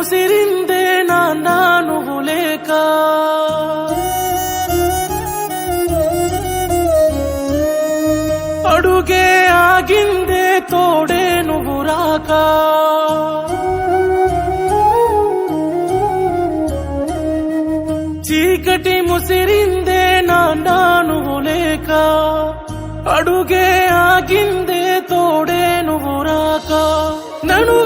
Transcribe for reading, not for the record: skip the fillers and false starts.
ముసిరిందే నాన్న నువ్వు లేక, అడుగే ఆగిందే తోడే నువ్వు రాక, చీకటి ముసిరిందే నాన్న నువ్వు లేక, అడుగే ఆగిందే తోడే నువ్వు రాక, నన్ను